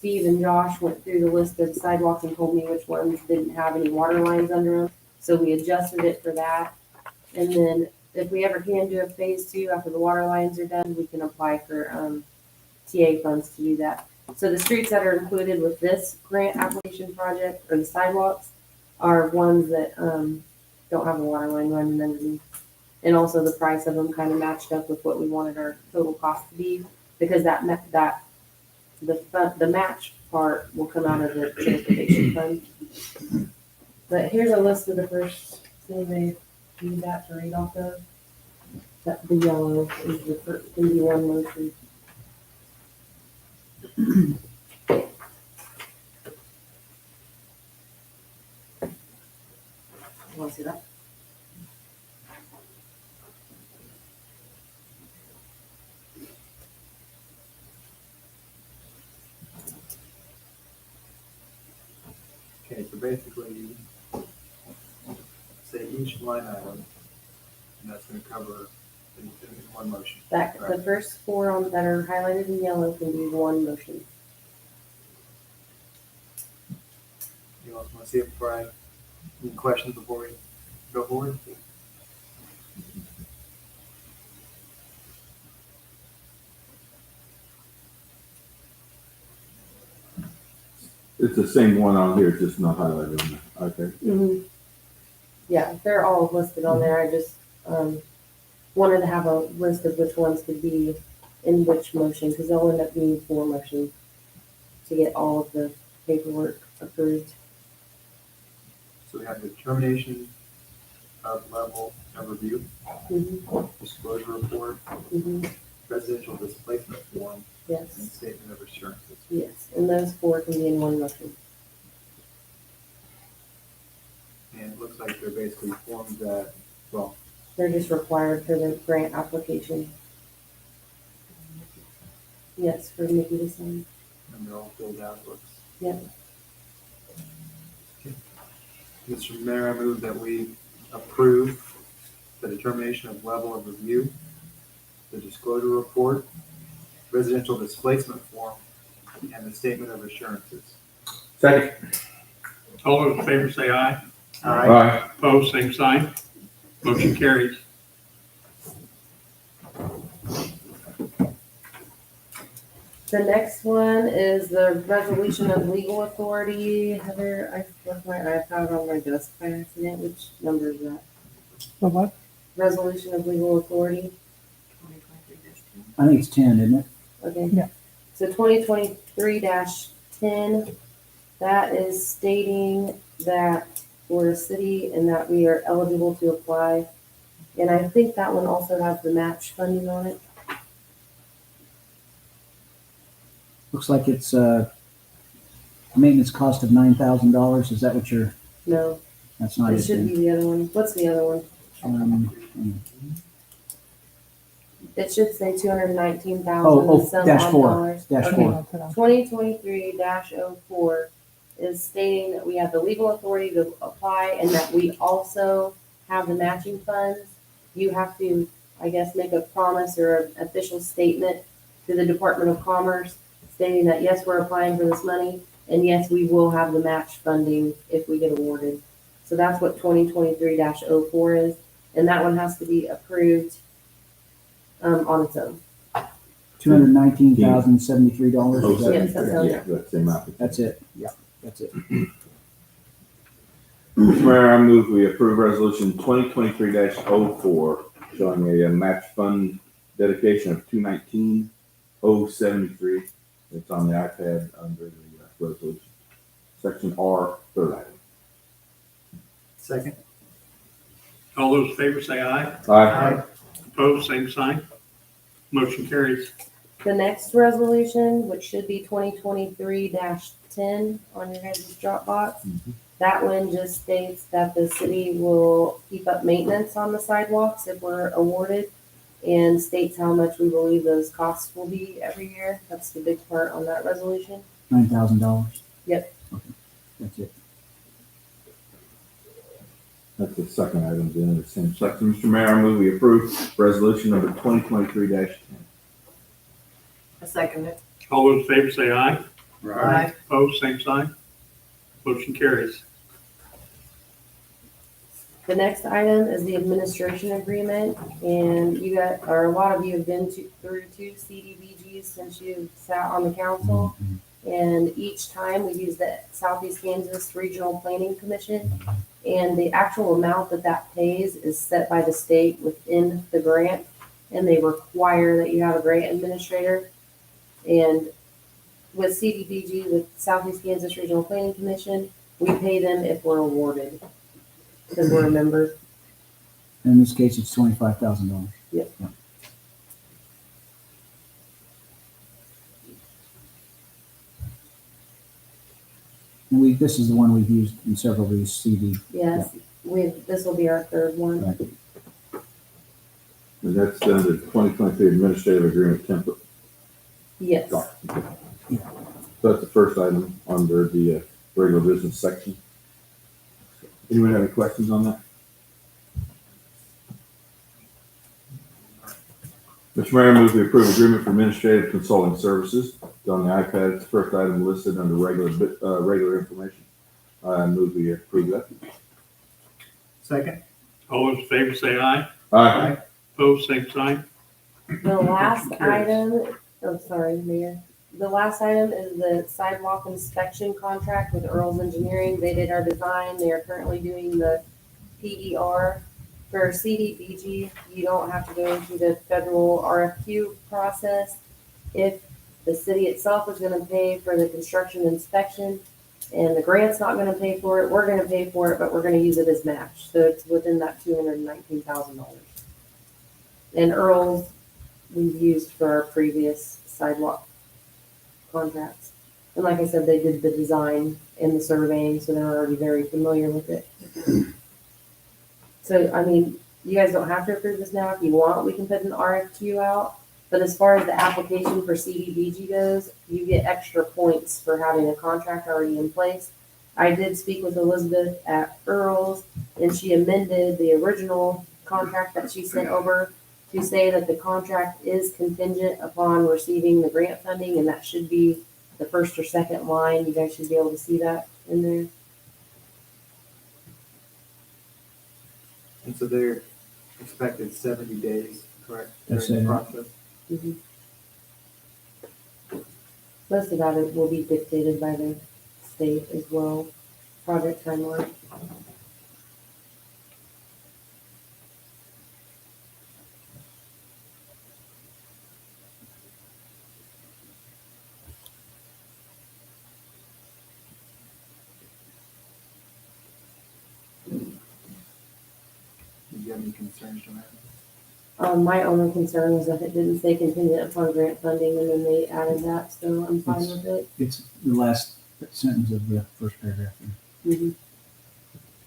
Steve and Josh went through the list of sidewalks and told me which ones didn't have any water lines under them. So we adjusted it for that. And then if we ever can do a phase two after the water lines are done, we can apply for, TA funds to do that. So the streets that are included with this grant application project or the sidewalks are ones that, don't have a water line running underneath. And also the price of them kind of matched up with what we wanted our total cost to be, because the match part will come out of the transportation fund. But here's a list of the first thing they need that to read off of. That the yellow is the first, can be one motion. Want to see that? Okay, so basically, say each line item, and that's gonna cover in one motion. That, the Right. first four on, that are highlighted in yellow can be one motion. You also wanna see it before any questions before we go forward? It's the same one on here, it's just not highlighted on there. Okay. Mm-hmm. Yeah, they're all listed on there. I just, wanted to have a list of which ones could be in which motion, because they'll end up being four motions to get all of the paperwork approved. So we have the determination of level of review, Mm-hmm. disclosure report, Mm-hmm. residential displacement form, and Yes, statement of assurances. yes, and those four can be in one motion. And it looks like they're basically forms that, well, They're just required for the grant application. Yes, for Mickey to sign. and they're all filled out, looks. Yep. Mr. Mayor, I move that we approve the determination of level of review, the disclosure report, residential displacement form, and the statement of assurances. Second. All those in favor say aye. Aye. Opposed, same sign. Motion carries. The next one is the resolution of legal authority. Heather, I left my iPad on my desk by accident. Which number is that? What? Resolution of legal authority. I think it's 10, isn't it? Okay. Yeah. So 2023-10, that is stating that we're a city and that we are eligible to apply. And I think that one also has the match funding on it. Looks like it's a maintenance cost of $9,000. Is that what you're, No, that's not it it should be then? the other one. What's the other one? It should say 219,000 Oh, and some dash odd four. dollars. Dash Okay. four. 2023-04 is stating that we have the legal authority to apply and that we also have the matching funds. You have to, I guess, make a promise or an official statement to the Department of Commerce stating that, yes, we're applying for this money, and yes, we will have the match funding if we get awarded. So that's what 2023-04 is, and that one has to be approved on its own. $219,073. Oh, Is that- Yes, that's yeah, that's the amount. That's it. Yeah, that's it. Mr. Mayor, I move we approve resolution 2023-04, showing a match fund dedication of 219,073. It's on the iPad under the resolution. Section R, third item. Second? All those in favor say aye. Aye. Opposed, same sign. Motion carries. The next resolution, which should be 2023-10 on your guys' Dropbox, that one just states that the city will keep up maintenance on the sidewalks if we're awarded, and states how much we believe those costs will be every year. That's the big part on that resolution. $9,000. Yep. Okay, that's it. That's the second item in the same section. Mr. Mayor, I move we approve resolution number 2023-10. I second it. All those in favor say aye. Aye. Opposed, same sign. Motion carries. The next item is the administration agreement, and you got, or a lot of you have been through two CDBGs since you've sat on the council. And each time we use the Southeast Kansas Regional Planning Commission, and the actual amount that pays is set by the state within the grant, and they require that you have a grant administrator. And with CDBG, with Southeast Kansas Regional Planning Commission, we pay them if we're awarded, because we're a member. In this case, it's $25,000. Yep. And this is the one we've used in several of these CD. Yes, this will be our third one. Right. And that's under 2023 administrative agreement template. Yes. So that's the first item under the regular business section. Anyone have any questions on that? Mr. Mayor, I move to approve agreement for administrative consulting services. It's on the iPad. It's the first item listed under regular information. I move we approve that. Second? All those in favor say aye. Aye. Opposed, same sign. The last item, oh, sorry, Mayor. The last item is the sidewalk inspection contract with Earl's Engineering. They did our design. They are currently doing the PER. For CDBG, you don't have to go through the federal RFQ process. If the city itself is gonna pay for the construction inspection and the grant's not gonna pay for it, we're gonna pay for it, but we're gonna use it as match. So it's within that $219,000. And Earl's, we've used for our previous sidewalk contracts. And like I said, they did the design and the surveying, so they're already very familiar with it. So, I mean, you guys don't have to approve this now. If you want, we can put an RFQ out. But as far as the application for CDBG goes, you get extra points for having a contract already in place. I did speak with Elizabeth at Earl's, and she amended the original contract that she sent over to say that the contract is contingent upon receiving the grant funding, and that should be the first or second line. You guys should be able to see that in there. And so they're expected 70 days, correct? That's during the it. process? Mhm. Most of that will be dictated by the state as well, project timeline. Do you have any concerns, Joanna? My only concern was that it didn't say contingent upon grant funding, and then they added that, so I'm fine with it. It's the last sentence of the first paragraph. Mhm.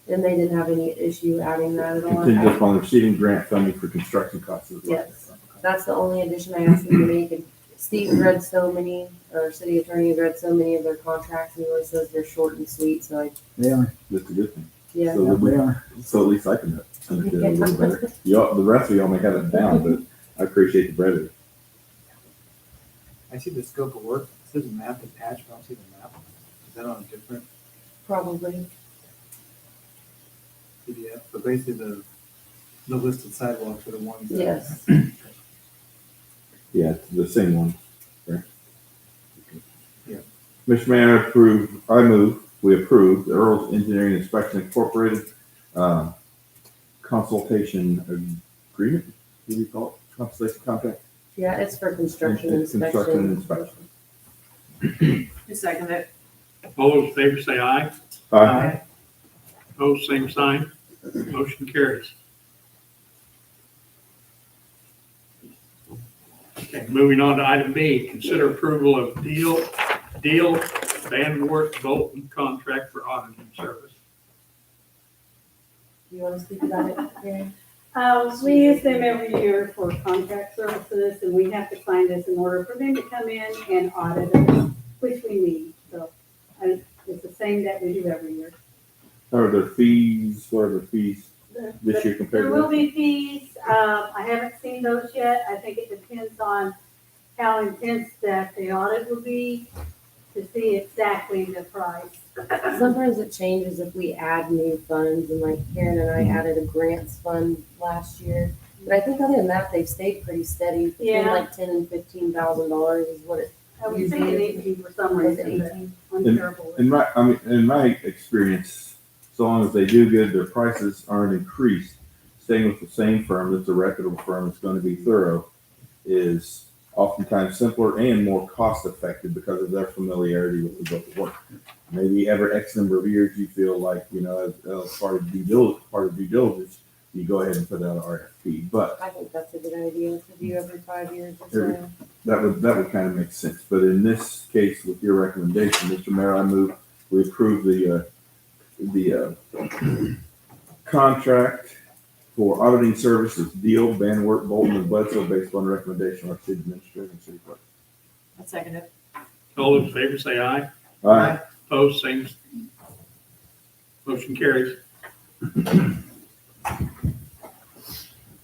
And they didn't have any issue adding that at all. Contingent upon receiving grant funding for construction costs as well. Yes, that's the only addition I asked them to make. And Steve's read so many, or city attorney has read so many of their contracts, and he always says they're short and sweet, so They are. That's a good thing. yeah. So They are. So at least I can understand it a little better. Y'all, the rest of y'all may have it down, but I appreciate the brevity. I see the scope of work. It says map attached, but I don't see the map. Is that on a different Probably. PDF? But basically the listed sidewalks are the ones that. Yes. Yeah, it's the same one. Right? Yeah. Mr. Mayor, I move we approve the Earl's Engineering Inspection Incorporated consultation agreement. What do you call it? Consultation contract? Yeah, it's for construction It's construction inspection. inspection. You second it. All those in favor say aye. Aye. Opposed, same sign. Motion carries. Okay, moving on to item B, consider approval of Deal Van Wert Bolton contract for auditing service. Do you want to speak about it, Karen? We use them every year for contract services, and we have to sign this in order for them to come in and audit us, which we need. So it's the same that we do every year. Are there fees? What are the fees this year compared There to will last? be fees. I haven't seen those yet. I think it depends on how intense that the audit will be. to see exactly the price. Sometimes it changes if we add new funds, and like Karen and I added a grants fund last year. But I think other than that, they've stayed pretty steady, between Yeah. like $10,000 and $15,000 is what it, I was thinking 18 for some was it reason, but 18? I'm terrible with In my, I mean, in my experience, so long as they do good, their prices aren't increased, staying with the same firm that's a reputable firm that's gonna be thorough is oftentimes simpler and more cost effective because of their familiarity with the book of work. Maybe every X number of years, you feel like, as part of due diligence, you go ahead and put out an RFP, but I think that's a good idea to do every 5 years or Every- so. that would kind of make sense. But in this case, with your recommendation, Mr. Mayor, I move we approve the contract for auditing services, Deal, Van Wert, Bolton, and Bledsoe, based on recommendation of our city administrator and city clerk. I second it. All those in favor say aye. All right, Opposed, same. Motion carries.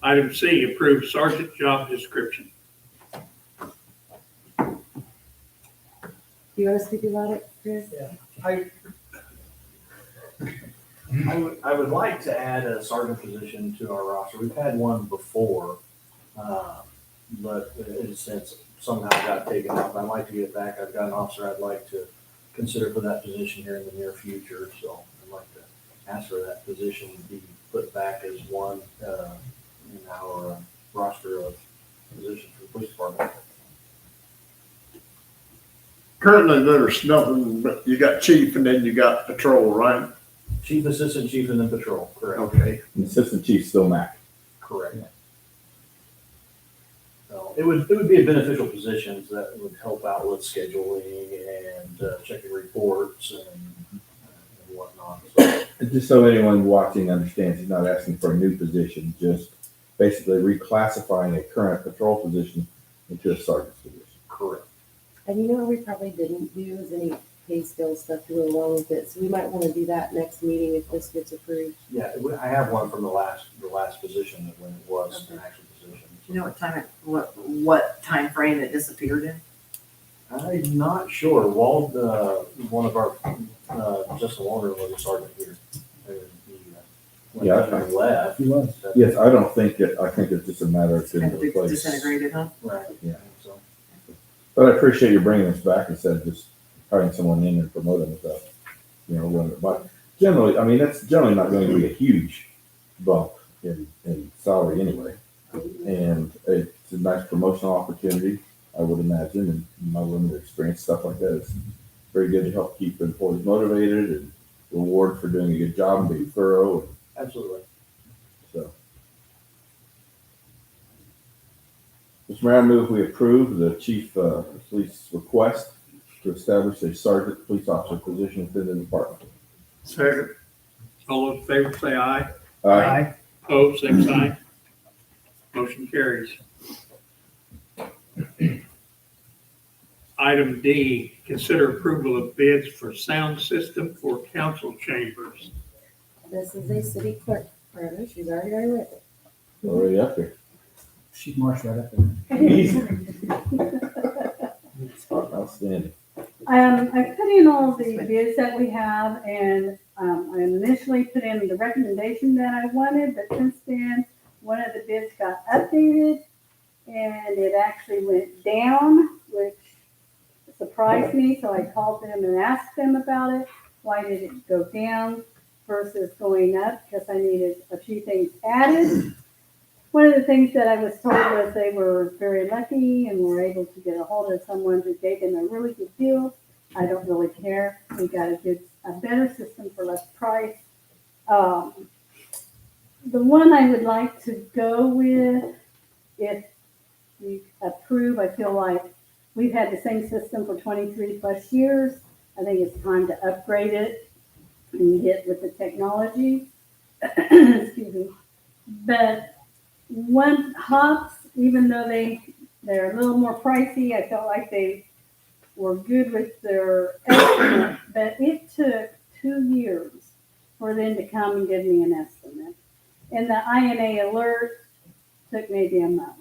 Item C, approve sergeant job description. Do you want to speak about it, Chris? I would like to add a sergeant position to our roster. We've had one before, but in a sense somehow got taken off. I'd like to get it back. I've got an officer I'd like to consider for that position here in the near future. So I'd like to ask for that position to be put back as one in our roster of positions for the police department. Currently, there's nothing, but you got chief and then you got patrol, right? Chief, assistant chief, and then patrol, correct? Okay. and Assistant Chief still Mac. Correct. So it would be a beneficial positions that would help out with scheduling and checking reports and whatnot. So And just so anyone watching understands, he's not asking for a new position, just basically reclassifying a current patrol position into a sergeant's position. correct. And you know what we probably didn't do is any pay scale stuff to go along with it, so we might want to do that next meeting if this gets approved. Yeah, I have one from the last position when it was an actual position. Do you know what time frame it disappeared in? I'm not sure. Wald, one of our, Justin Walter was a sergeant here. And he, when Yeah, he left. He was. Yes, I think it's just a matter of Kind getting of replaced. disintegrated, huh? Right. Yeah. So, But I appreciate you bringing this back instead of just hiring someone in and promoting without, running it. But generally, I mean, that's generally not going to be a huge bump in salary anyway. And it's a nice promotional opportunity, I would imagine, and my limited experience, stuff like that is very good to help keep employees motivated and reward for doing a good job and being thorough. absolutely. So, Mr. Mayor, I move we approve the chief of police request to establish a sergeant police officer position within the department. Second. All those in favor say aye. Aye. Opposed, same sign. Motion carries. Item D, consider approval of bids for sound system for council chambers. This is a city clerk, rather, she's already with it. Already up there. She's marched right up there. Easy. Outstanding. I put in all the bids that we have, and I initially put in the recommendation that I wanted, but since then, one of the bids got updated, and it actually went down, which surprised me, so I called them and asked them about it. Why did it go down versus going up? Because I needed a few things added. One of the things that I was told was they were very lucky and were able to get a hold of someone who gave them a really good deal. I don't really care. We got a better system for less price. The one I would like to go with, if you approve, I feel like we've had the same system for 23 plus years. I think it's time to upgrade it and get with the technology. Excuse me. But one Hops, even though they're a little more pricey, I felt like they were good with their estimate, but it took 2 years for them to come and give me an estimate. And the INA alert took maybe a month.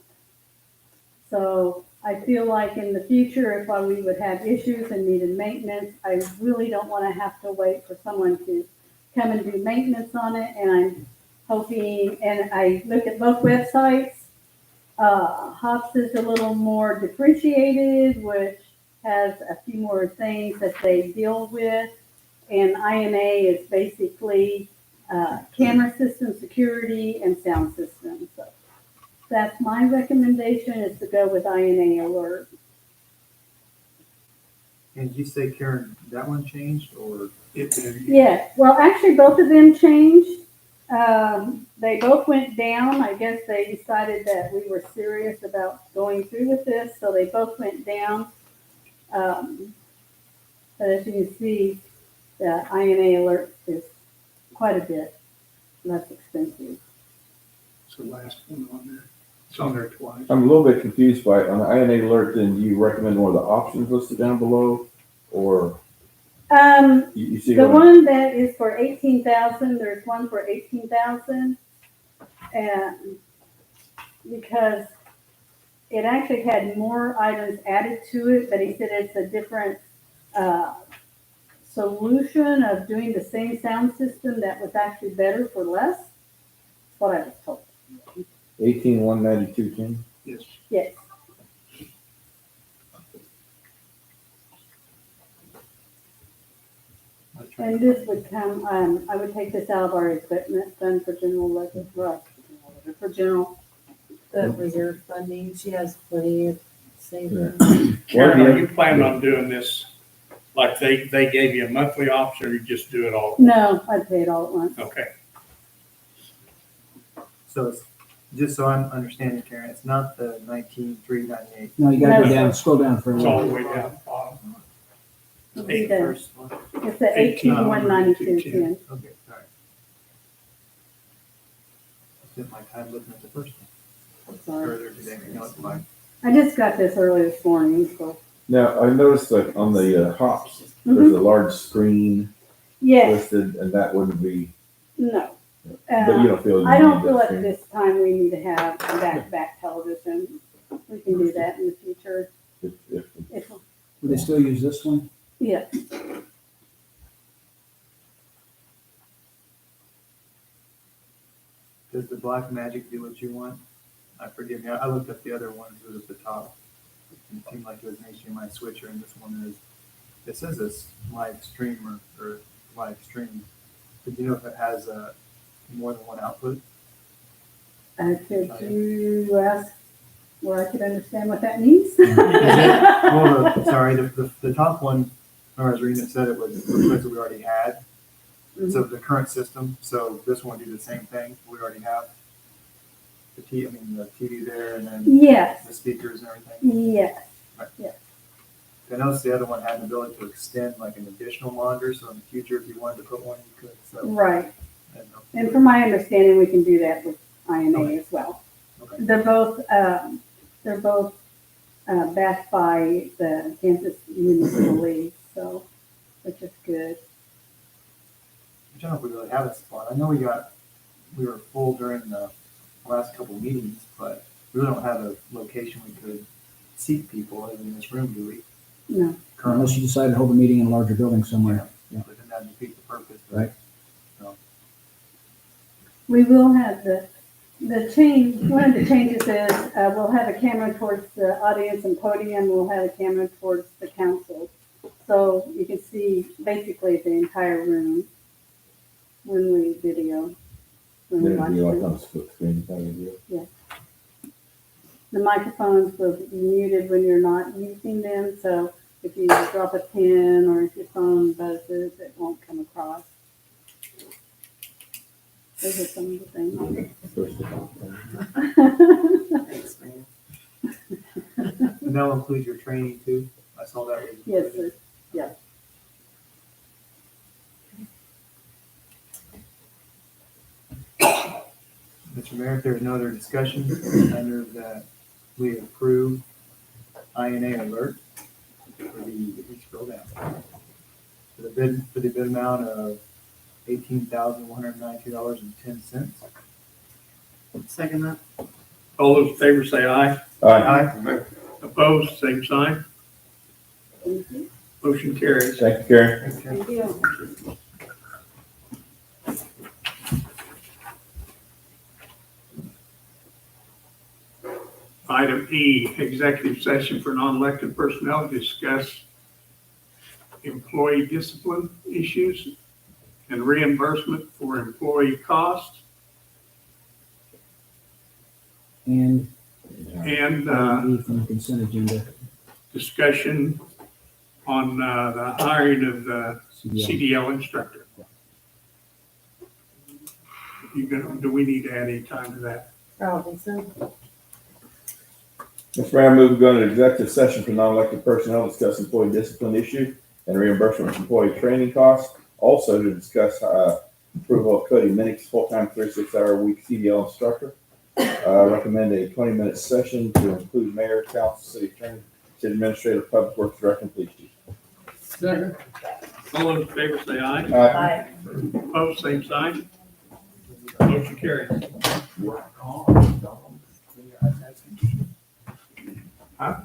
So I feel like in the future, if we would have issues and needed maintenance, I really don't want to have to wait for someone to come and do maintenance on it. And I'm hoping, and I looked at both websites. Hops is a little more differentiated, which has a few more things that they deal with. And INA is basically camera system security and sound system. So that's my recommendation, is to go with INA Alert. And did you say, Karen, that one changed or? Yeah, well, actually, both of them changed. They both went down. I guess they decided that we were serious about going through with this, so they both went down. But as you can see, the INA Alert is quite a bit less expensive. It's the last one on there. It's on there twice. I'm a little bit confused by it. On the INA alert, then you recommend one of the options listed down below, or you see The what I'm- one that is for 18,000, there's one for 18,000. And because it actually had more items added to it, but he said it's a different, solution of doing the same sound system that was actually better for less. That's what I was told. 18,192.10. Yes. Yes. And this would come, I would take this out of our equipment fund for general ledger, for general. The reserve funding, she has plenty of savings. Karen, are you planning on doing this, like they gave you a monthly option, or you just do it all? No, I'd pay it all at once. Okay. So it's, just so I'm understanding, Karen, it's not the 19,398. No, you gotta go No. down, scroll down for a It's all the little. way down the bottom. It'll The be the- first one. It's the 18,192.10. Okay, sorry. I spent my time looking at the first one Sorry. earlier today. No, it's fine. I just got this early this morning, so. Now, I noticed that on the hops, there's Mhm. a large screen Yes, listed, and that wouldn't be, no. but you don't feel. I you don't need feel that at screen. this time we need to have back-to-back television. We can do that in the future. If- Would they still use this one? Yeah, Does the Black Magic do what you want? Forgive me, I looked up the other ones, it was at the top. It seemed like it was an HDMI switcher, and this one is, it says this live streamer, or live stream. Did you know if it has more than one output? could you ask where I could understand what that means? Well, sorry, the top one, when I was reading it, said it was replaced what we already had. So the current system, so this one do the same thing, we already have. The TV there, and then Yes, the speakers and everything. yes. I noticed the other one had the ability to extend like an additional monitor, so in the future, if you wanted to put one, you could, so. Right. I don't know. And from my understanding, we can do that with INA as well. Okay. They're both backed by the Kansas Municipal League, so, which is good. I don't know if we really have a spot. I know we were full during the last couple of meetings, but we really don't have a location we could seat people other than this room, do we? No, Unless Currently, you decide to hold a meeting in a larger building somewhere. but then that defeats the purpose. Right. we will have the change, one of the changes is, we'll have a camera towards the audience and podium, we'll have a camera towards the council. So you can see basically the entire room when we video, when we Then watch it'd be like it. on a split screen kind of deal. The microphones will be muted when you're not using them, so if you drop a pin or if your phone buzzes, it won't come across. Those are some of the things. First of all. Thanks, man. And that'll include your training too. I saw that. was Yes, included. sir. Yeah. Mr. Mayor, if there's no other discussion, I move that we approve INA alert for the, if you scroll down, for the bid amount of $18,192.10. Second that. All those in favor say aye. All right, Aye. Opposed, same sign. Motion carries. Thank you, Karen. Thank you. Item E, executive session for non-elected personnel to discuss employee discipline issues and reimbursement for employee costs And and E from the consent agenda. discussion on the hiring of the CDL. CDL instructor. Do we need to add any time to that? I don't think so. Mr. Mayor, I move to go into executive session for non-elected personnel, to discuss employee discipline issue and reimbursement of employee training costs. Also to discuss approval of Cody Minix, full-time 36-hour-a-week CDL instructor. Recommend a 20-minute session to include mayor, council, city attorney, city administrator, public works director, and police chief. Second. All in favor, say aye. Aye. Opposed, same sign. Motion carries. Huh?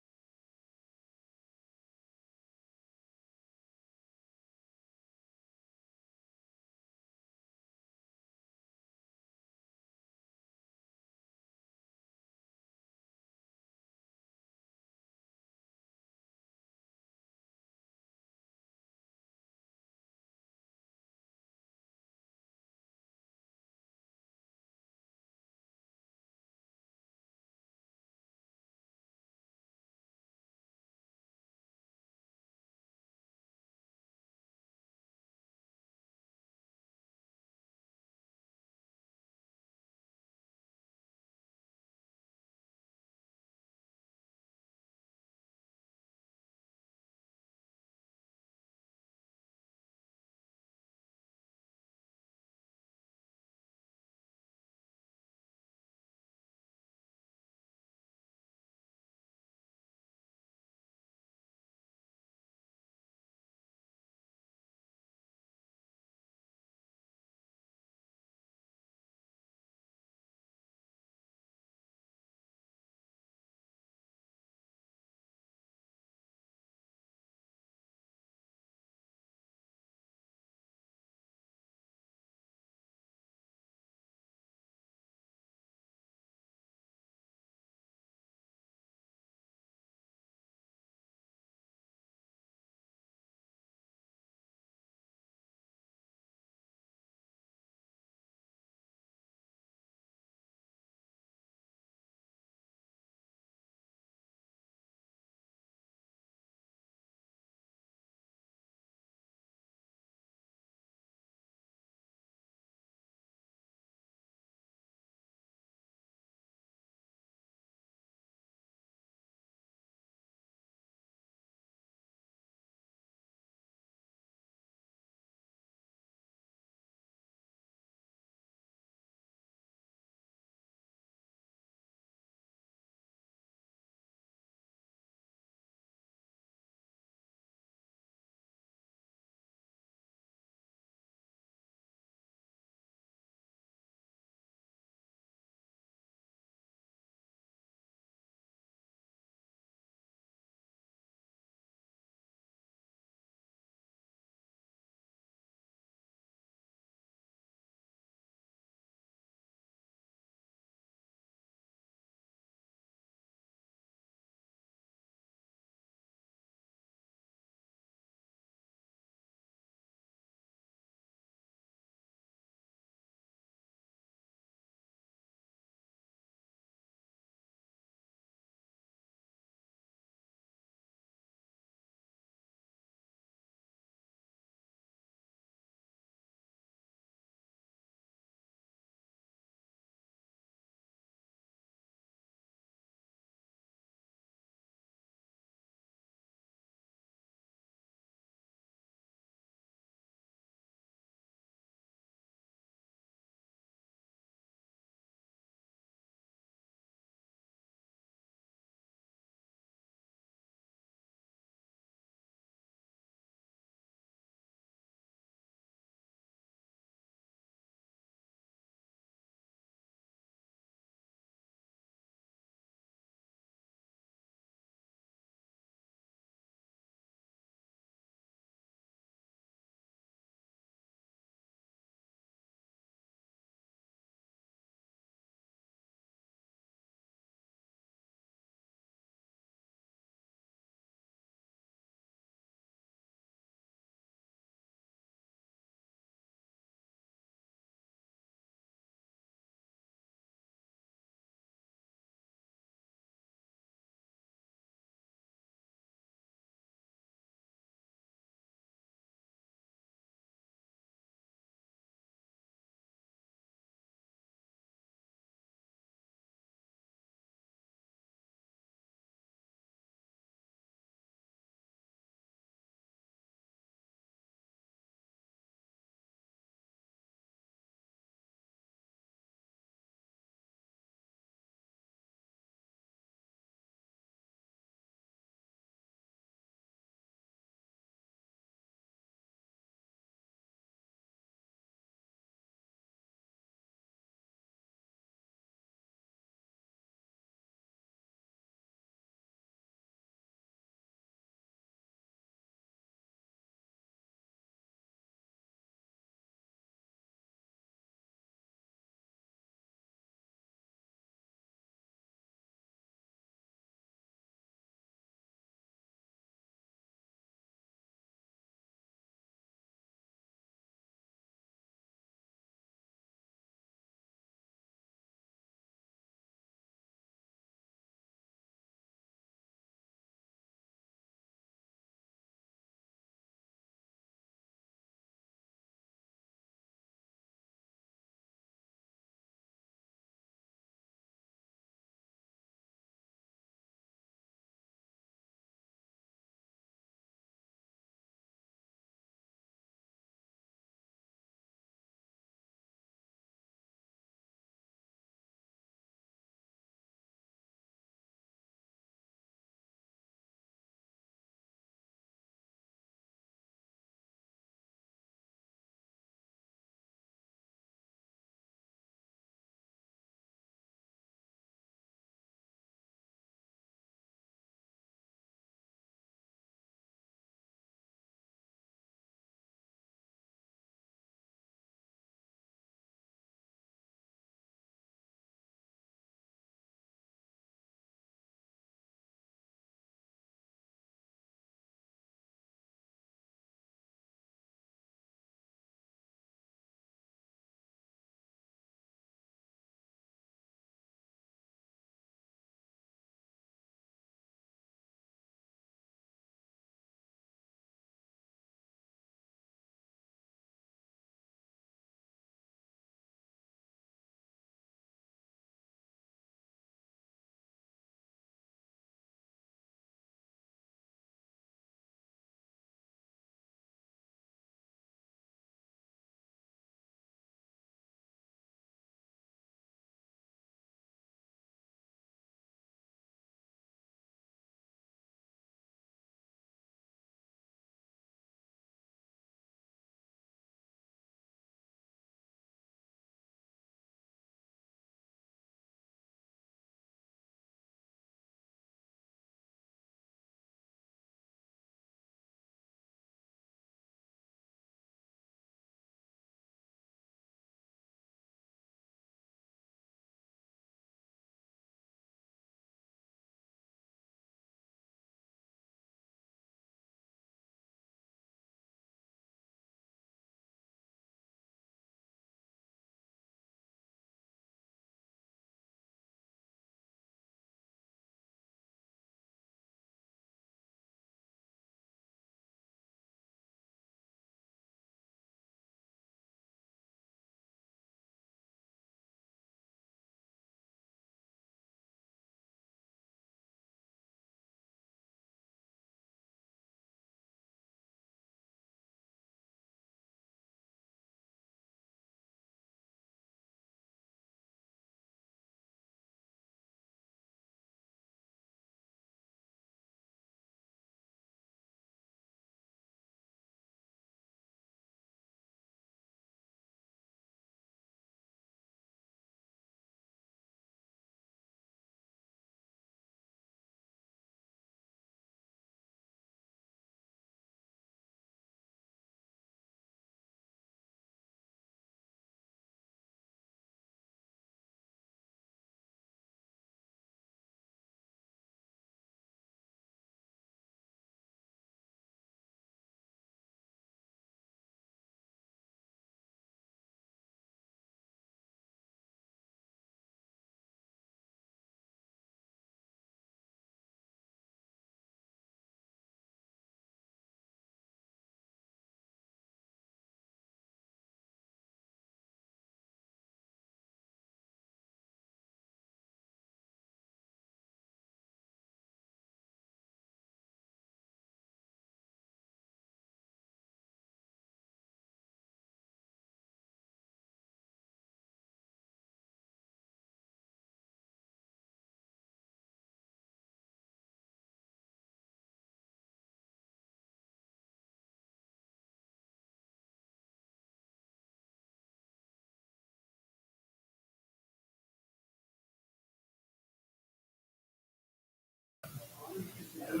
Hey,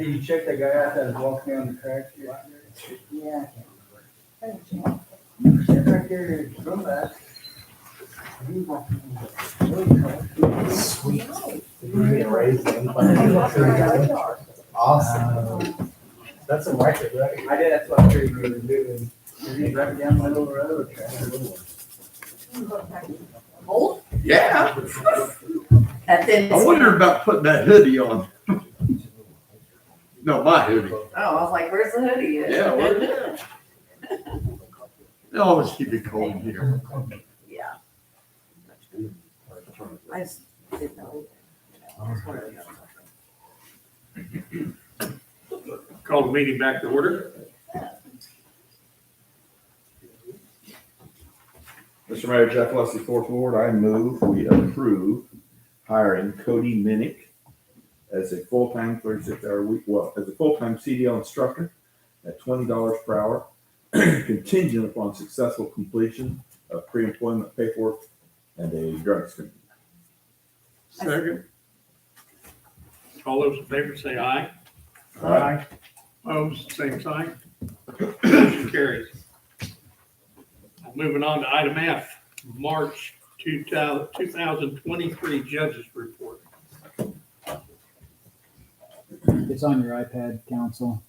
you check that guy out that was walking down the track here? Yeah. Right there, from that. Sweet. Awesome. That's a record, right? I did, that's what I figured we were doing. He's right down the middle of the road. Cold? Yeah, That then. I wonder about putting that hoodie on. No, my hoodie. Oh, I was like, where's the hoodie? Yeah, where's it? They always keep it cold here. Yeah. I just didn't know. Call the meeting back to order. Mr. Mayor, Jeff Leslie, Fourth Ward, I move we approve hiring Cody Minnick as a full-time 36-hour week, as a full-time CDL instructor at $20 per hour, contingent upon successful completion of pre-employment paperwork and a drug screen. Second. All those in favor say aye. Aye. Opposed, same sign. Motion carries. Moving on to item F, March 2023 Judges Report. It's on your iPad, council.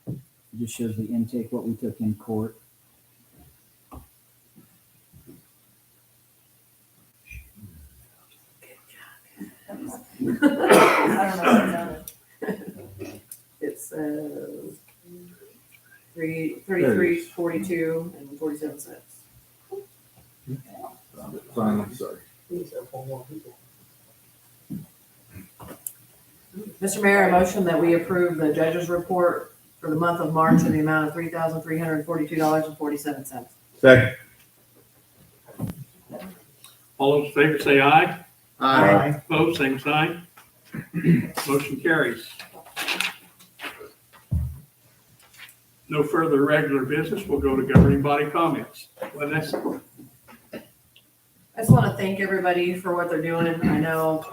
It just shows the intake, what we took in court. It's, 33, 42, and 47 cents. Fine, sorry. Mr. Mayor, I motion that we approve the judge's report for the month of March in the amount of $3,342.47. Second. All those in favor say aye. Aye. Opposed, same sign. Motion carries. No further regular business. We'll go to governing body comments. Vanessa. I just want to thank everybody for what they're doing. I know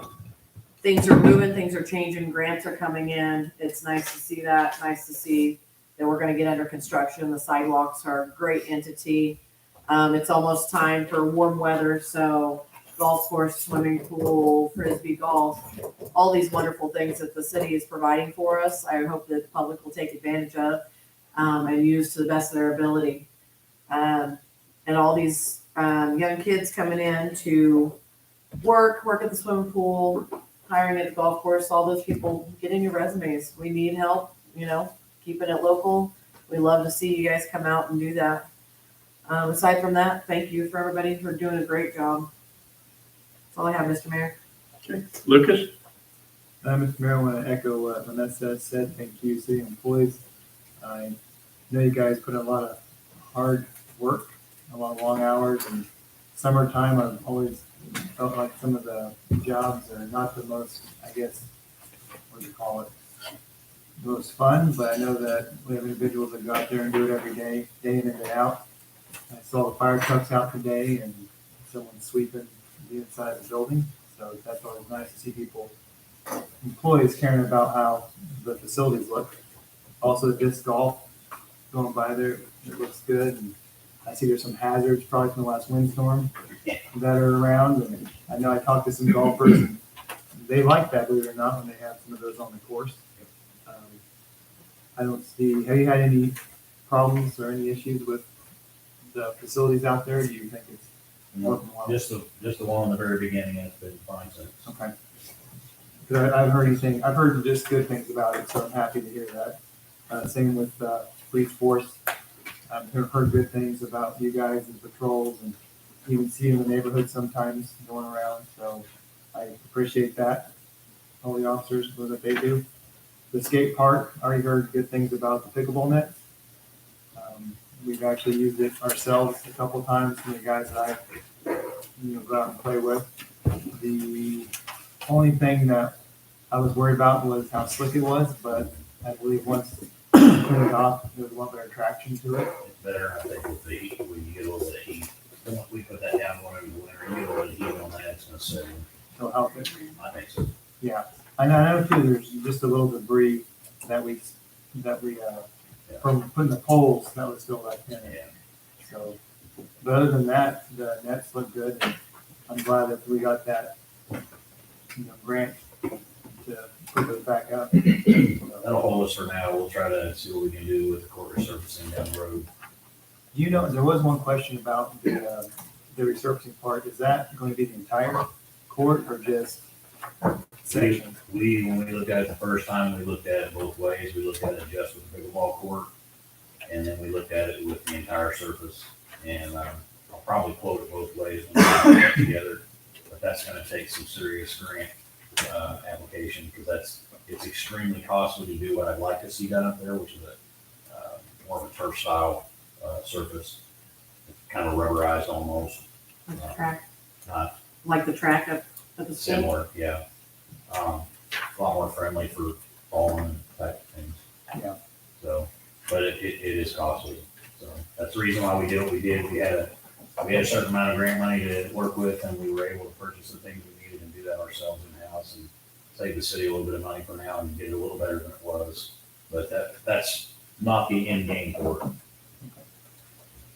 things are moving, things are changing, grants are coming in. It's nice to see that. Nice to see that we're going to get under construction. The sidewalks are a great entity. It's almost time for warm weather, so golf course, swimming pool, frisbee golf, all these wonderful things that the city is providing for us. I hope that the public will take advantage of and use to the best of their ability. And all these young kids coming in to work at the swimming pool, hiring at the golf course, all those people, get in your resumes. We need help, keeping it local. We love to see you guys come out and do that. Aside from that, thank you for everybody for doing a great job. That's all I have, Mr. Mayor. Lucas. Mr. Mayor, I want to echo what Vanessa said. Thank you, city employees. I know you guys put in a lot of hard work, a lot of long hours, and summertime, I've always felt like some of the jobs are not the most, I guess, what do you call it, the most fun, but I know that we have individuals that go out there and do it every day, day in and day out. I saw the fire trucks out today and someone sweeping the inside of the building, so that's always nice to see people, employees caring about how the facilities look. Also, disc golf going by there, it looks good. And I see there's some hazards probably from the last windstorm that are around. And I know I talked to some golfers and they like that, believe it or not, when they have some of those on the course. I don't see, have you had any problems or any issues with the facilities out there? Do you think it's working well? Just the one in the very beginning has been fine since. Okay. Because I've heard just good things about it, so I'm happy to hear that. Same with police force. I've heard good things about you guys and patrols, and even see you in the neighborhood sometimes going around. So I appreciate that. All the officers, what they do. The skate park, I already heard good things about the pickleball nets. We've actually used it ourselves a couple times from the guys that I go out and play with. The only thing that I was worried about was how slick it was, but I believe once you put it off, there's one better traction to it. It's better, I think, with the heat, when you get a little bit of heat. we put that down going into the winter, and get a little heat on that, it's gonna sit in. So help it. I think so. Yeah, I know too, there's just a little debris that we, from putting the poles, that was still left in it. Yeah. So, but other than that, the nets look good, and I'm glad that we got that, grant to put those back up. That'll hold us for now. We'll try to see what we can do with the court resurfacing down the road. Do you know, there was one question about the resurfacing part, is that going to be the entire court or just sections? When we looked at it the first time, we looked at it both ways. We looked at it just with the pickleball court, and then we looked at it with the entire surface. And I'll probably quote it both ways when we put it together, but that's gonna take some serious grant application, because it's extremely costly to do what I'd like to see done up there, which is more of a turf style surface, kind of rubberized almost. Like the track, Not like the track at the school. similar, yeah. A lot more friendly for falling type things. Yeah. So, but it is costly. So that's the reason why we did what we did. We had a certain amount of grant money to work with, and we were able to purchase the things we needed and do that ourselves in-house and save the city a little bit of money for now and get it a little better than it was. But that's not the end game for it.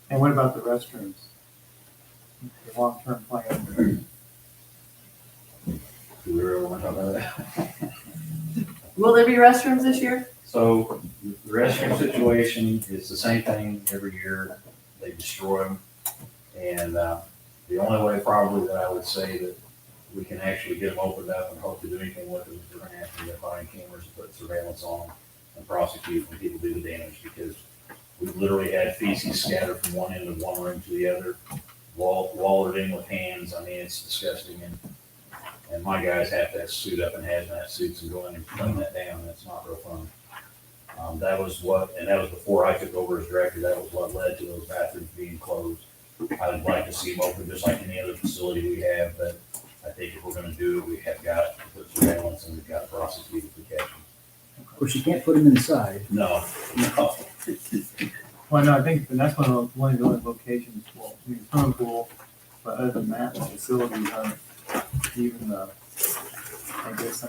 And what about the restrooms? The long-term plan? Do we really want to talk about that? Will there be restrooms this year? So the restroom situation is the same thing every year. They destroy them. And the only way probably that I would say that we can actually get them opened up and hope to do anything with them is we're gonna have to get buying cameras and put surveillance on them and prosecute when people do the damage, because we've literally had feces scattered from one end of one room to the other, walled in with hands. I mean, it's disgusting. And my guys have to suit up in hazmat suits and go in and clean that down. That's not real fun. That was before I took over as director. That was what led to those bathrooms being closed. I'd like to see them open just like any other facility we have, but I think if we're gonna do it, we have got to put surveillance and we've got to prosecute if we catch them. Of course, you can't put them inside. No. Well, no, I think that's one of the only locations, well, I mean, swimming pool, but other than that, the facilities aren't even, I guess,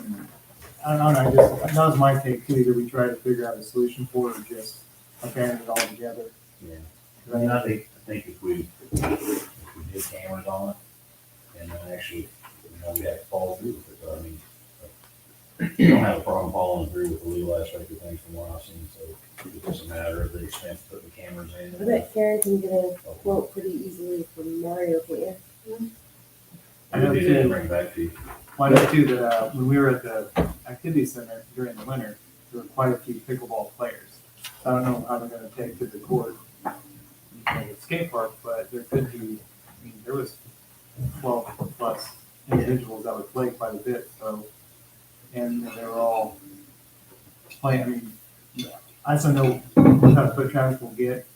I don't know, that was my take too, either we try to figure out a solution for it or just abandon it altogether. Yeah. I mean, I think if we did cameras on it and then actually, we have to follow through with it, but I mean, we don't have a problem following through with the legal aspect of things from what I've seen, so it's just a matter of the expense of putting the cameras in. I bet Karen can get a quote pretty easily from Mario, can't you? I know We did too, bring it back to you. well, I know too that, when we were at the activity center during the winter, there were quite a few pickleball players. I don't know how they're gonna take to the court, at the skate park, but there could be, I mean, there was 12 plus individuals that would play quite a bit, so, and they were all playing, I mean, I just don't know what kind of foot traffic we'll get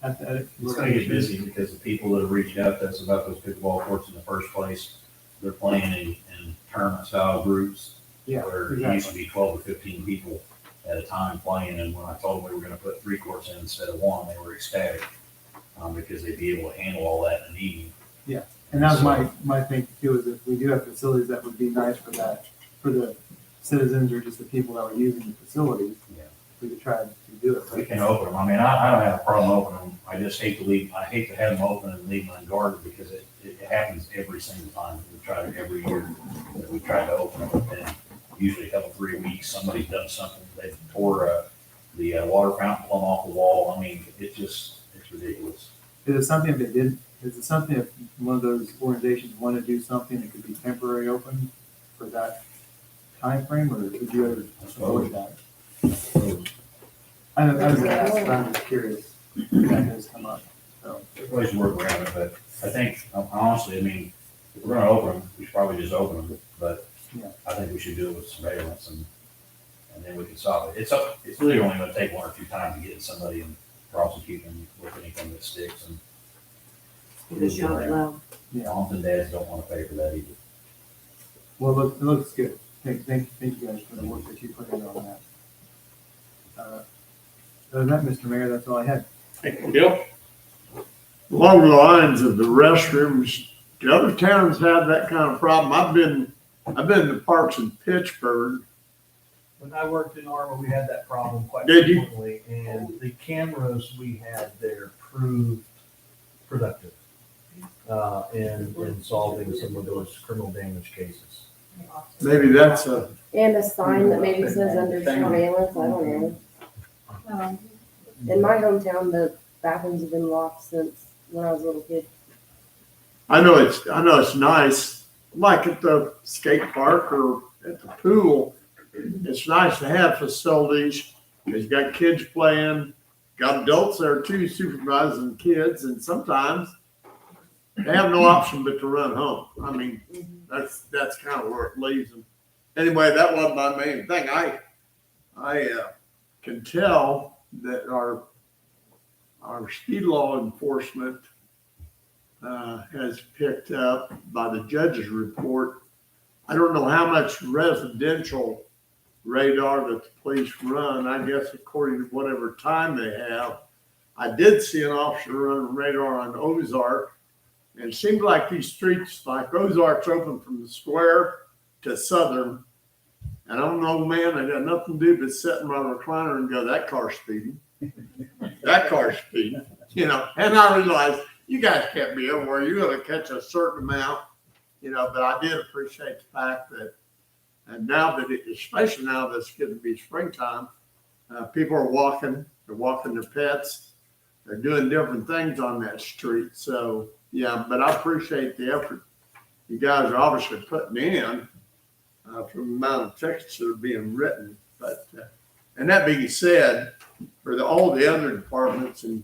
at the. It's gonna get busy because the people that have reached out to us about those pickleball courts in the first place, they're playing in tournament style groups. Yeah, Where it used to be 12 or 15 people at a time playing, and when I told them we were gonna put 3 courts in instead of 1, they were ecstatic. Because they'd be able to handle all that in an evening. Yeah, and that was my thinking too, is if we do have facilities that would be nice for that, for the citizens or just the people that were using the facilities, Yeah. we could try to do it. We can open them. I mean, I don't have a problem opening them. I just hate to have them open and leave them unguarded because it happens every single time. We try it every year that we try to open them. But then usually a couple, 3 weeks, somebody's done something. They tore the water fountain plumb off the wall. I mean, it's ridiculous. Is it something if one of those organizations want to do something that could be temporary open for that time frame, or would you ever avoid that? I was asked, but I'm just curious if that has come up, so. There's ways to work around it, but I think, honestly, I mean, if we're gonna open them, we should probably just open them, but Yeah. I think we should do it with surveillance and then we can stop it. It's really only gonna take 1 or 2 times to get somebody and prosecute them with anything that sticks, and Because you don't know. moms and dads don't wanna pay for that either. Well, it looks good. Thank you guys for the work that you put in on that. Other than that, Mr. Mayor, that's all I had. Thank you, Bill. Along the lines of the restrooms, do other towns have that kind of problem? I've been to parks in Pittsburgh. When I worked in Armour, we had that problem quite Did you? frequently, and the cameras we had there proved productive in solving some of those criminal damage cases. Maybe that's a, And a sign that maybe says under surveillance, I don't know. In my hometown, the bathrooms have been locked since when I was a little kid. I know it's nice, like at the skate park or at the pool. It's nice to have facilities, because you got kids playing, got adults there too, supervising kids, and sometimes they have no option but to run home. I mean, that's kind of where it leaves them. Anyway, that wasn't my main thing. I can tell that our speed law enforcement has picked up by the judge's report. I don't know how much residential radar that the police run, I guess according to whatever time they have. I did see an officer running radar on Ozark, and it seemed like these streets, like Ozark's open from the square to Southern. And I don't know, man, I got nothing to do but sit in my recliner and go, that car's speeding. That car's speeding, you know. And I realized you guys can't be everywhere. You're going to catch a certain amount, you know, but I did appreciate the fact that, and now that especially now that it's getting to be springtime, people are walking, they're walking their pets, they're doing different things on that street. So, yeah, but I appreciate the effort you guys are obviously putting in from the amount of texts that are being written. But, and that being said, for all the other departments and,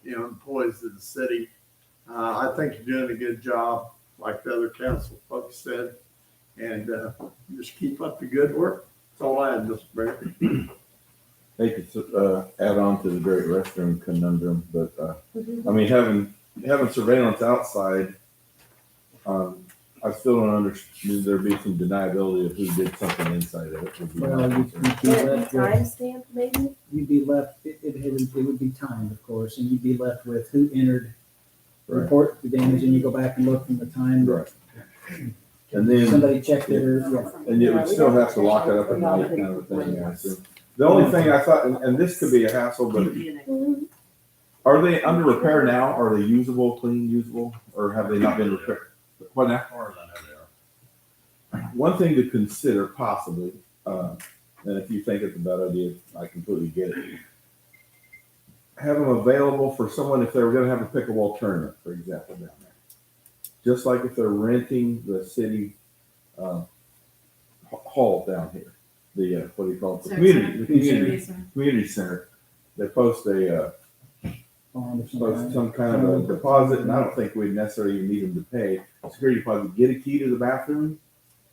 you know, employees of the city, I think you're doing a good job, like the other council folks said. And just keep up the good work. That's all I had, Mr. Mayor. They could add on to the great restroom conundrum, but I mean, having surveillance outside, I still don't understand. There'd be some deniability of who did something inside of it. Would be Well, my you- concern. you- Can it be timestamped maybe? You'd be left, it would be timed, of course, and you'd be left with who entered, Right. report the damage, and you go back and look from the time Right. And then, somebody checked it or, yeah. and you would still have to lock it up at night, kind of a thing. I assume. The only thing I thought, and this could be a hassle, but are they under repair now? Are they usable, clean, usable, or have they not been repaired? What now? As far as I know, they are. One thing to consider possibly, and if you think it's a bad idea, I completely get it. Have them available for someone if they were gonna have a pickleball tournament, for example, down there. Just like if they're renting the city, hall down here, the, what do you call it? The community center. They post a, Bond of some post kind. some kind of a deposit, and I don't think we'd necessarily even need them to pay. Security deposit, get a key to the bathroom,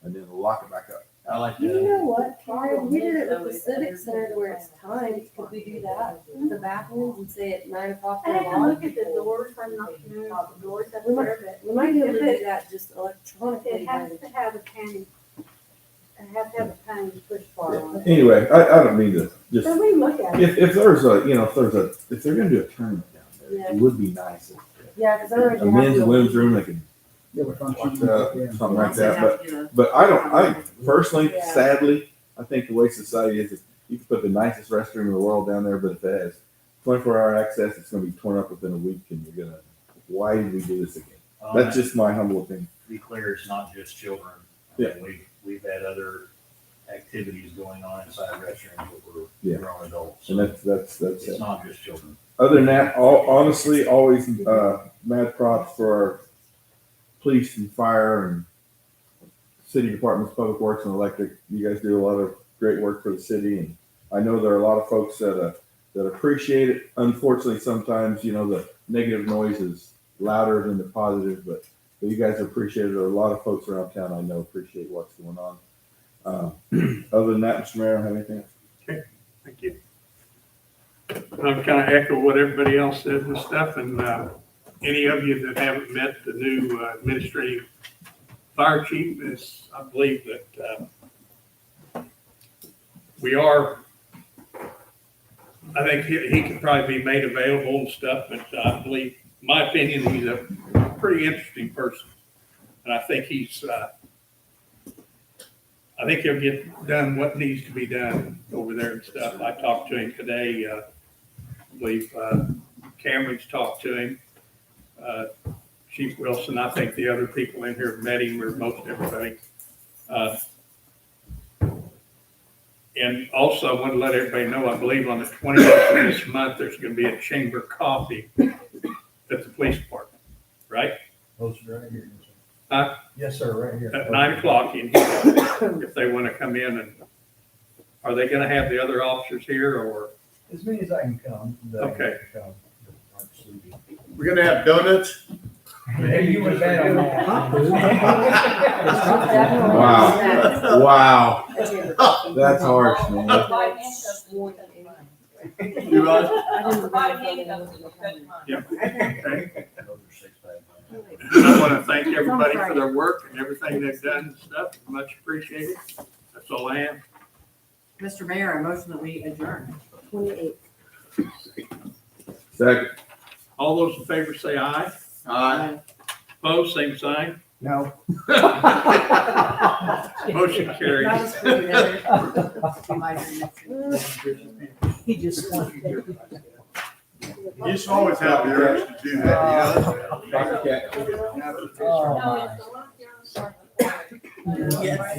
and then lock it back up. I like You that. know what, Karen, we did it with the civic center to where it's timed. Could we do that? The bathrooms and say at 9 o'clock. I they're have to locked? look at the doors, I'm not familiar with the doors, that's We part of it. We might be able to do that just electronically. It has to have a panning, it has to have a panning push bar on it. Anyway, I don't mean to just, So we look at it. if there's a, you know, if they're gonna do a tournament down there, it would be nice. If Yeah, because otherwise a you have men's and to. women's room, they could They were watch functioning, yeah. something like that, but I personally, Yeah. sadly, I think the way society is you can put the nicest restroom in the world down there, but if it has 24-hour access, it's gonna be torn up within a week, and you're gonna, why did we do this again? That's just my humble opinion. To be clear, it's not just children. Yeah. We've had other activities going on inside restrooms that were Yeah. grown adults. And So that's it's it. not just children. Other than that, honestly, always mad props for our police and fire and city departments, public works and electric. You guys do a lot of great work for the city, and I know there are a lot of folks that appreciate it. Unfortunately, sometimes, you know, the negative noise is louder than the positive, but you guys appreciate it. There are a lot of folks around town I know appreciate what's going on. Other than that, Mr. Mayor, I don't have anything else. Thank you. I'm kind of echo what everybody else said and stuff, and any of you that haven't met the new administrative fire chief, is, I believe that we are, I think he could probably be made available and stuff, but I believe my opinion, he's a pretty interesting person. And I think I think he'll get done what needs to be done over there and stuff. I talked to him today, I believe, Cameron's talked to him. Chief Wilson, I think the other people in here have met him, or most everybody. And also, I want to let everybody know, I believe on the 20th of this month, there's going to be a chamber coffee at the police department, right? Right here. Huh? Yes, sir, right here. At 9 o'clock in here, if they want to come in. And are they going to have the other officers here, or? As many as I can come. Okay. We're gonna have donuts. Hey, you were bad on that. Wow. Wow. That's harsh, man. You want? Yeah. Okay. I want to thank everybody for their work and everything they've done and stuff. Much appreciated. That's all I have. Mr. Mayor, I motion that we adjourn. 28. Second. All those in favor say aye. Opposed, same sign. No. Motion carries. That was pretty good. He just wanted. You just always have the urge to do that, you know? Dr. Cat. Oh, my. Yes.